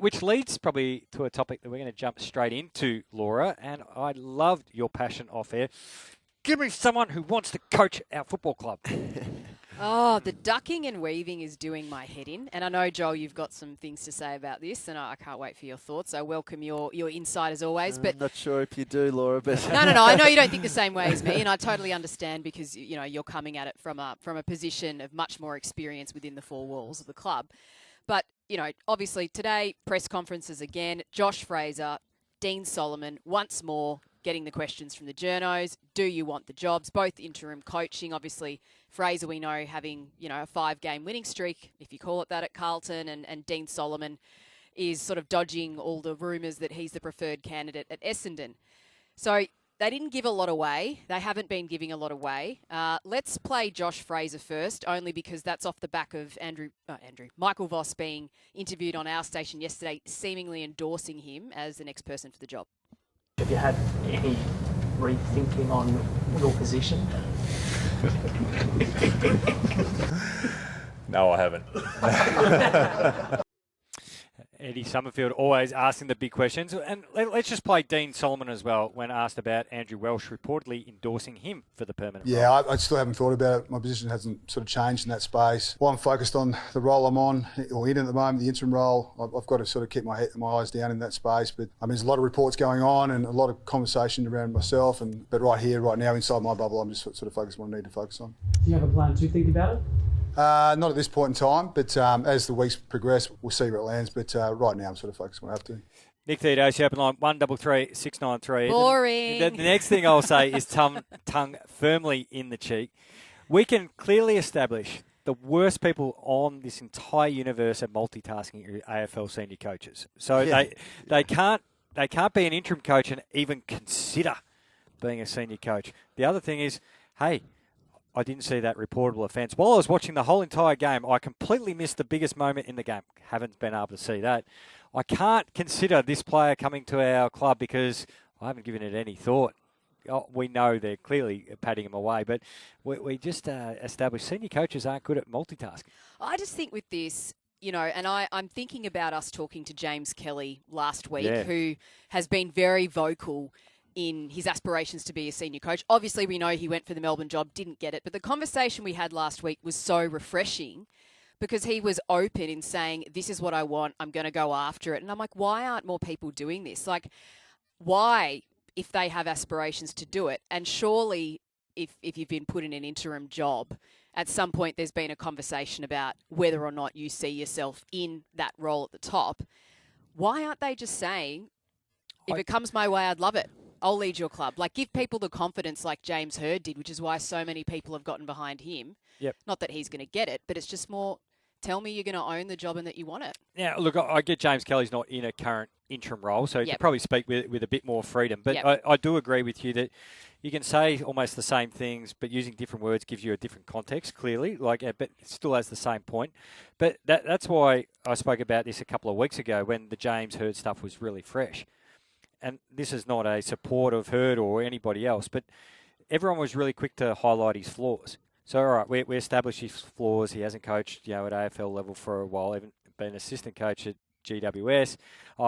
which leads probably to a topic that we're going to jump straight into, Laura. And I loved your passion off air. Give me someone who wants to coach our football club. Oh, the ducking and weaving is doing my head in. And I know, Joel, you've got some things to say about this, and I can't wait for your thoughts. I welcome your insight as always. But I'm not sure if you do, Laura. But No. I know you don't think the same way as me, and I totally understand because, you know, you're coming at it from a position of much more experience within the four walls of the club. But, you know, obviously today, press conferences again, Josh Fraser, Dean Solomon, once more getting the questions from the journos. Do you want the jobs? Both interim coaching. Obviously, Fraser, we know, having, you know, a 5-game winning streak, if you call it that, at Carlton, and Dean Solomon is sort of dodging all the rumours that he's the preferred candidate at Essendon. So they didn't give a lot away. They haven't been giving a lot away. Let's play Josh Fraser first, only because that's off the back of Michael Voss being interviewed on our station yesterday, seemingly endorsing him as the next person for the job. Have you had any rethinking on your position? No, I haven't. Eddie Summerfield always asking the big questions. And let's just play Dean Solomon as well when asked about Andrew Welsh reportedly endorsing him for the permanent role. Yeah, I still haven't thought about it. My position hasn't sort of changed in that space. While I'm focused on the role I'm on, or in at the moment, the interim role, I've got to sort of keep my eyes down in that space. But I mean, there's a lot of reports going on and a lot of conversation around myself. But right here, right now, inside my bubble, I'm just sort of focused on what I need to focus on. Do you have a plan to think about it? Not at this point in time, but as the weeks progress, we'll see where it lands. But right now, I'm sort of focused on what I have to. Nick Theodosi, open line 133 693. Boring. The next thing I'll say is tongue firmly in the cheek. We can clearly establish the worst people on this entire universe at multitasking are AFL senior coaches. So Yeah. they can't be an interim coach and even consider being a senior coach. The other thing is, hey, I didn't see that reportable offence. While I was watching the whole entire game, I completely missed the biggest moment in the game. Haven't been able to see that. I can't consider this player coming to our club because I haven't given it any thought. Oh, we know they're clearly patting him away, but we just established senior coaches aren't good at multitasking. I just think with this, you know, and I'm thinking about us talking to James Kelly last week, who has been very vocal in his aspirations to be a senior coach. Obviously, we know he went for the Melbourne job, didn't get it. But the conversation we had last week was so refreshing because he was open in saying, this is what I want, I'm going to go after it. And I'm like, why aren't more people doing this? Like, why, if they have aspirations to do it? And surely, if you've been put in an interim job, at some point there's been a conversation about whether or not you see yourself in that role at the top. Why aren't they just saying, if it comes my way, I'd love it. I'll lead your club. Like, give people the confidence like James Hird did, which is why so many people have gotten behind him. Yep. Not that he's going to get it, but it's just more, tell me you're going to own the job and that you want it. Now, look, I get James Kelly's not in a current interim role, so he can probably speak with a bit more freedom. But I do agree with you that you can say almost the same things, but using different words gives you a different context, clearly. But it still has the same point. But that's why I spoke about this a couple of weeks ago when the James Hird stuff was really fresh. And this is not a support of Hird or anybody else, but everyone was really quick to highlight his flaws. So, all right, we established his flaws. He hasn't coached, at AFL level for a while, even been assistant coach at GWS.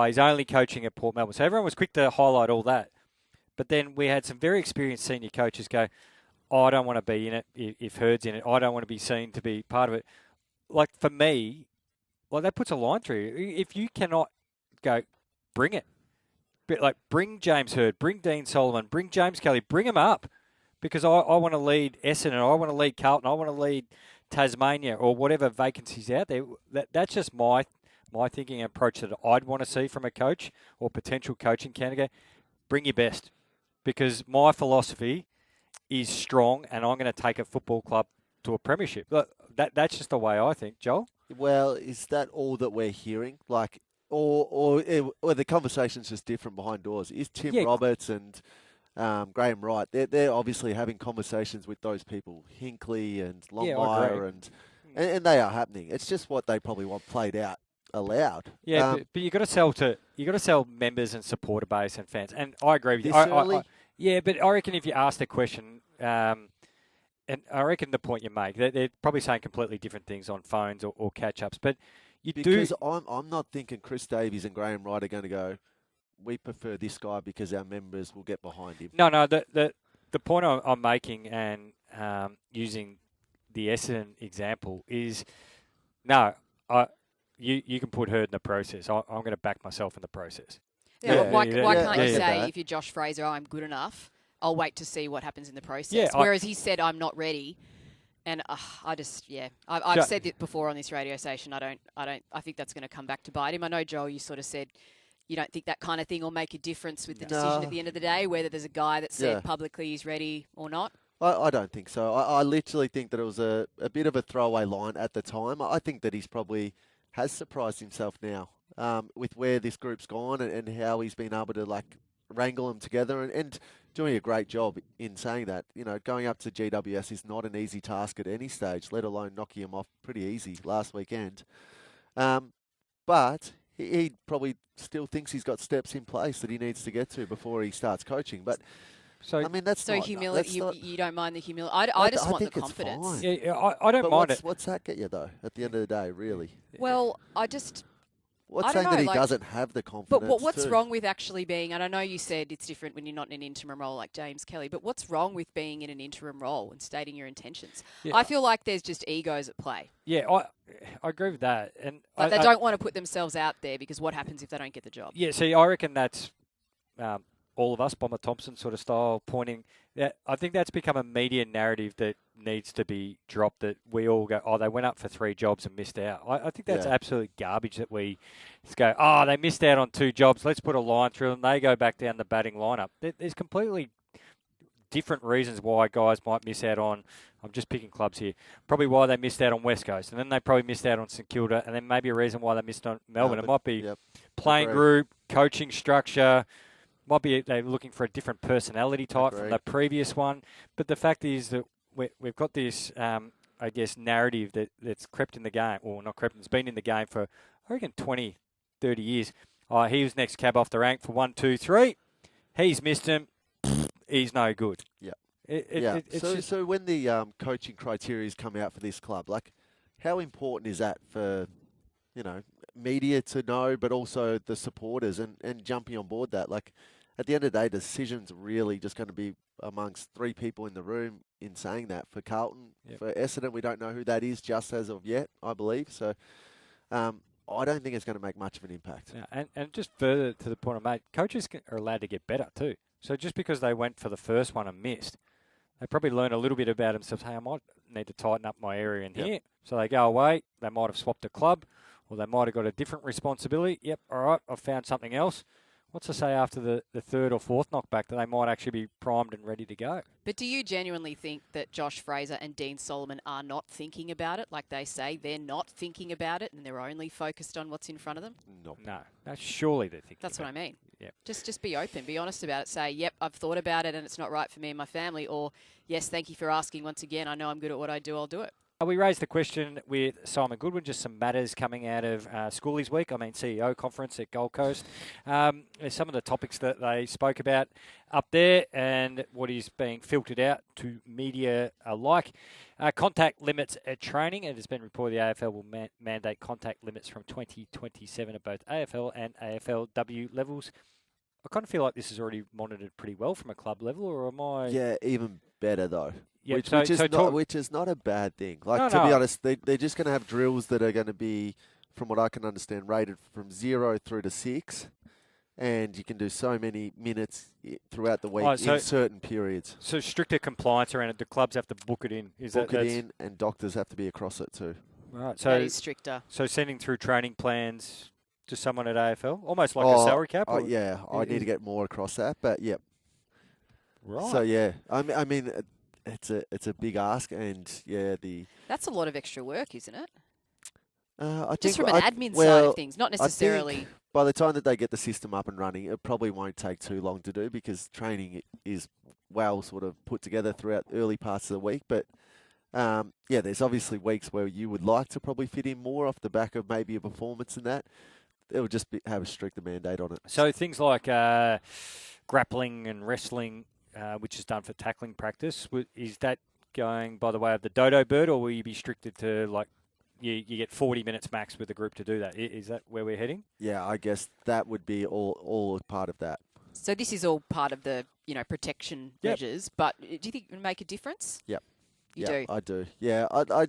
He's only coaching at Port Melbourne. So everyone was quick to highlight all that. But then we had some very experienced senior coaches go, I don't want to be in it if Hird's in it. I don't want to be seen to be part of it. Like, for me, that puts a line through you. If you cannot go, bring it. But bring James Hird, bring Dean Solomon, bring James Kelly, bring them up, because I want to lead Essendon, I want to lead Carlton, I want to lead Tasmania or whatever vacancies out there. That's just my thinking and approach that I'd want to see from a coach or potential coaching candidate. Bring your best, because my philosophy is strong, and I'm going to take a football club to a premiership. That's just the way I think, Joel. Well, is that all that we're hearing? Or the conversation's just different behind doors. Is Tim Roberts and Graham Wright, they're obviously having conversations with those people, Hinkley and Longmire, and they are happening. It's just what they probably want played out aloud. Yeah, but you got to sell members and supporter base and fans. And I agree with you. But I reckon if you ask the question, and I reckon the point you make, they're probably saying completely different things on phones or catch-ups. But Because I'm not thinking Chris Davies and Graham Wright are going to go, we prefer this guy because our members will get behind him. No. The point I'm making and using the Essendon example is, no, you can put Hurd in the process. I'm going to back myself in the process. Yeah, why can't you say, if you're Josh Fraser, I'm good enough, I'll wait to see what happens in the process. Yeah, Whereas he said, I'm not ready. And I've said it before on this radio station. I think that's going to come back to bite him. I know, Joel, you sort of said you don't think that kind of thing will make a difference with the decision at the end of the day, whether there's a guy that said publicly he's ready or not. I don't think so. I literally think that it was a bit of a throwaway line at the time. I think that he's probably has surprised himself now with where this group's gone and how he's been able to wrangle them together and doing a great job in saying that. Going up to GWS is not an easy task at any stage, let alone knocking him off pretty easy last weekend. But he probably still thinks he's got steps in place that he needs to get to before he starts coaching. But that's humility. You don't mind the humility. I just want the confidence. Yeah, I don't mind it. What's that get you though? At the end of the day, really. Well, What's saying that he doesn't have the confidence? But what's wrong with actually being, and I know you said it's different when you're not in an interim role like James Kelly, but what's wrong with being in an interim role and stating your intentions? Yeah. I feel like there's just egos at play. Yeah, I agree with that. But they don't want to put themselves out there because what happens if they don't get the job? Yeah, see, I reckon that's all of us, Bomber Thompson sort of style, pointing. I think that's become a media narrative that needs to be dropped, that we all go, they went up for 3 jobs and missed out. I think that's absolute garbage that we just go, they missed out on 2 jobs. Let's put a line through them. They go back down the batting lineup. There's completely different reasons why guys might miss out on, I'm just picking clubs here, probably why they missed out on West Coast, and then they probably missed out on St Kilda, and then maybe a reason why they missed on Melbourne. It might be playing group, coaching structure. Might be they're looking for a different personality type from the previous one. But the fact is that we've got this, narrative that's crept in the game, or not crept, it's been in the game for, I reckon, 20, 30 years. He was next cab off the rank for 1, 2, 3. He's missed him. He's no good. Yeah. So when the coaching criteria come out for this club, how important is that for, media to know, but also the supporters and jumping on board that? At the end of the day, decisions are really just going to be amongst 3 people in the room in saying that. For Carlton, for Essendon, we don't know who that is just as of yet, I believe. So I don't think it's going to make much of an impact. Yeah, and just further to the point I made, coaches are allowed to get better too. So just because they went for the first one and missed, they probably learn a little bit about themselves. Hey, I might need to tighten up my area in here. So they go away. They might have swapped a club, or they might have got a different responsibility. Yep, all right, I've found something else. What's to say after the 3rd or 4th knockback that they might actually be primed and ready to go? But do you genuinely think that Josh Fraser and Dean Solomon are not thinking about it? Like they say, they're not thinking about it and they're only focused on what's in front of them? No, surely they're thinking. That's what I mean. Yep. Just be open, be honest about it. Say, yep, I've thought about it and it's not right for me and my family. Or, yes, thank you for asking once again. I know I'm good at what I do. I'll do it. We raised the question with Simon Goodwin, just some matters coming out of Schoolies Week, CEO conference at Gold Coast. Some of the topics that they spoke about up there and what is being filtered out to media alike. Contact limits at training. It has been reported the AFL will mandate contact limits from 2027 at both AFL and AFLW levels. I kind of feel like this is already monitored pretty well from a club level, or am I... Yeah, even better though. Yep. Which is not a bad thing. To be honest, they're just going to have drills that are going to be, from what I can understand, rated from 0 through to 6, and you can do so many minutes throughout the week in certain periods. So stricter compliance around it. The clubs have to book it in. And doctors have to be across it too. Right. So that is stricter. So sending through training plans to someone at AFL, almost like a salary cap. I need to get more across that, but yep. Right. So I mean. It's a big ask, and that's a lot of extra work, isn't it? Just from an admin side of things, not necessarily. By the time that they get the system up and running, it probably won't take too long to do because training is well sort of put together throughout early parts of the week. But there's obviously weeks where you would like to probably fit in more off the back of maybe a performance in that. It would just have a stricter mandate on it. So things like grappling and wrestling. Which is done for tackling practice. Is that going by the way of the dodo bird, or will you be restricted to you get 40 minutes max with the group to do that. Is that where we're heading? Yeah, I guess that would be all part of that. So this is all part of the, protection measures, but do you think it would make a difference? Yep. You do? I do. Yeah, I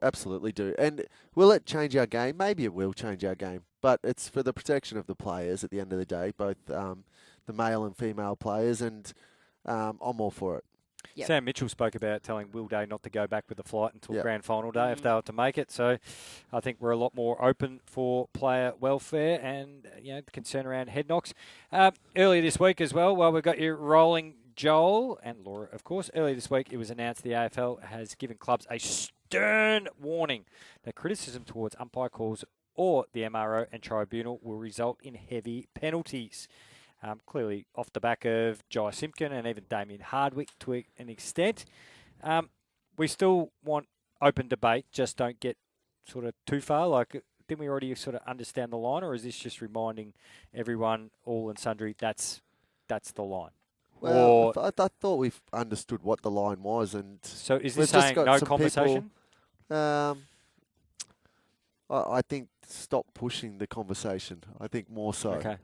absolutely do. And will it change our game? Maybe it will change our game, but it's for the protection of the players at the end of the day, both the male and female players, and I'm all for it. Yep. Sam Mitchell spoke about telling Will Day not to go back with the flight until grand final day if they were to make it. So I think we're a lot more open for player welfare and the concern around head knocks. Earlier this week as well, while we've got you rolling, Joel and Laura, of course, earlier this week it was announced the AFL has given clubs a stern warning that criticism towards umpire calls or the MRO and tribunal will result in heavy penalties. Clearly off the back of Jai Simpkin and even Damien Hardwick to an extent. We still want open debate, just don't get sort of too far. Like, didn't we already sort of understand the line, or is this just reminding everyone, all and sundry, that's the line? Well, I thought we've understood what the line was. And so is this saying no conversation? I think stop pushing the conversation. I think more so. Okay.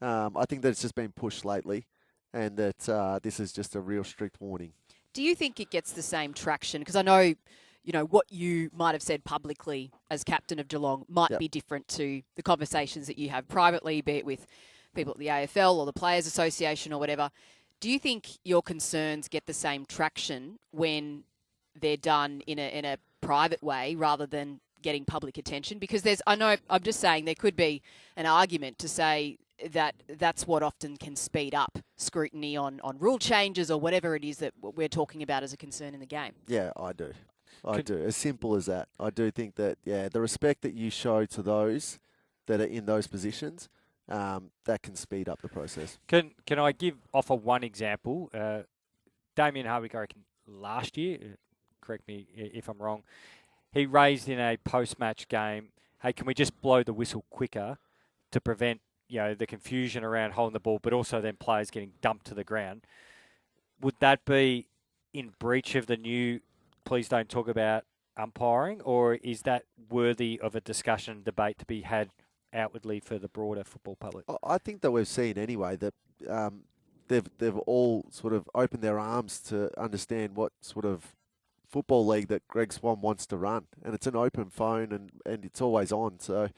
I think that it's just been pushed lately, and that this is just a real strict warning. Do you think it gets the same traction? Because I know, what you might have said publicly as captain of Geelong might be different to the conversations that you have privately, be it with people at the AFL or the Players Association or whatever. Do you think your concerns get the same traction when they're done in a private way rather than getting public attention? Because I'm just saying there could be an argument to say that's what often can speed up scrutiny on rule changes or whatever it is that we're talking about as a concern in the game. Yeah, I do. I do. As simple as that. I do think that, the respect that you show to those that are in those positions, that can speed up the process. Can I offer one example? Damien Hardwick, I reckon, last year, correct me if I'm wrong, he raised in a post-match game, hey, can we just blow the whistle quicker to prevent the confusion around holding the ball, but also then players getting dumped to the ground? Would that be in breach of the new please don't talk about umpiring, or is that worthy of a discussion and debate to be had outwardly for the broader football public? I think that we've seen anyway that they've all sort of opened their arms to understand what sort of football league that Greg Swan wants to run, and it's an open phone and it's always on. So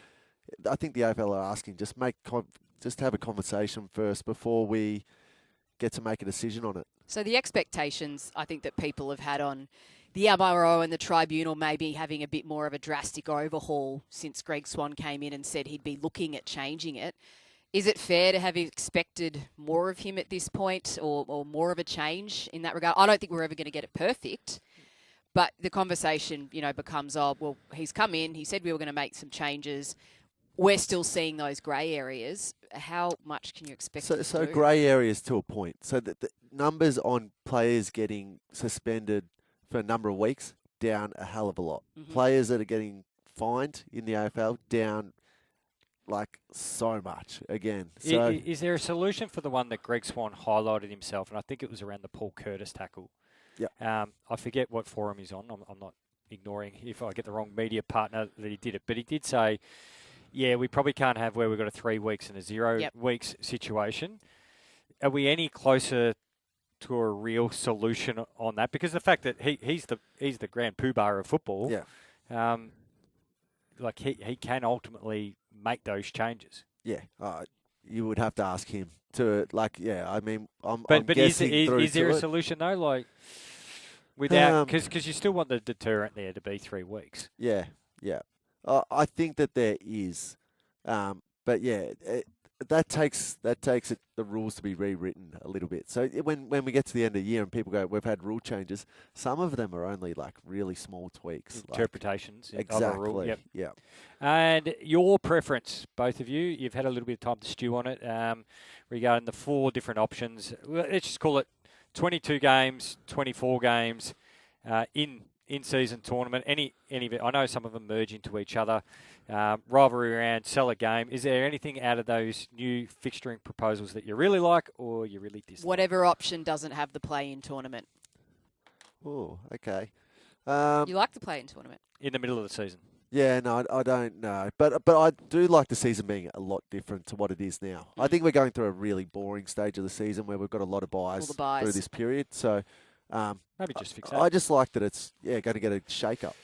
I think the AFL are asking just have a conversation first before we get to make a decision on it. So the expectations I think that people have had on the MRO and the tribunal maybe having a bit more of a drastic overhaul since Greg Swan came in and said he'd be looking at changing it. Is it fair to have expected more of him at this point or more of a change in that regard? I don't think we're ever going to get it perfect. But the conversation, becomes, he's come in, he said we were going to make some changes. We're still seeing those grey areas. How much can you expect? So grey areas to a point. So the numbers on players getting suspended for a number of weeks, down a hell of a lot. Mm-hmm. Players that are getting fined in the AFL, down like so much again. So is there a solution for the one that Greg Swan highlighted himself? And I think it was around the Paul Curtis tackle. Yeah. I forget what forum he's on. I'm not ignoring if I get the wrong media partner that he did it. But he did say, we probably can't have where we've got a 3 weeks and a 0 weeks situation. Are we any closer to a real solution on that? Because the fact that he's the grand poobah of football, he can ultimately make those changes. Yeah, you would have to ask him to I'm But guessing is there a solution though? Like without because you still want the deterrent there to be 3 weeks. Yeah. I think that there is, but that takes the rules to be rewritten a little bit. So when we get to the end of the year and people go, we've had rule changes, some of them are only like really small tweaks, interpretations exactly. of a rule. Yep. Yeah. And your preference, both of you, you've had a little bit of time to stew on it regarding the 4 different options. Let's just call it 22 games, 24 games in-season tournament. Any I know some of them merge into each other. Rivalry round, sell a game. Is there anything out of those new fixturing proposals that you really like or you really dislike? Whatever option doesn't have the play-in tournament. Oh, okay. You like the play-in tournament? In the middle of the season. Yeah, no, I don't know. But I do like the season being a lot different to what it is now. I think we're going through a really boring stage of the season where we've got a lot of buys through this period. So maybe just fix that. I just like that it's going to get a shake-up.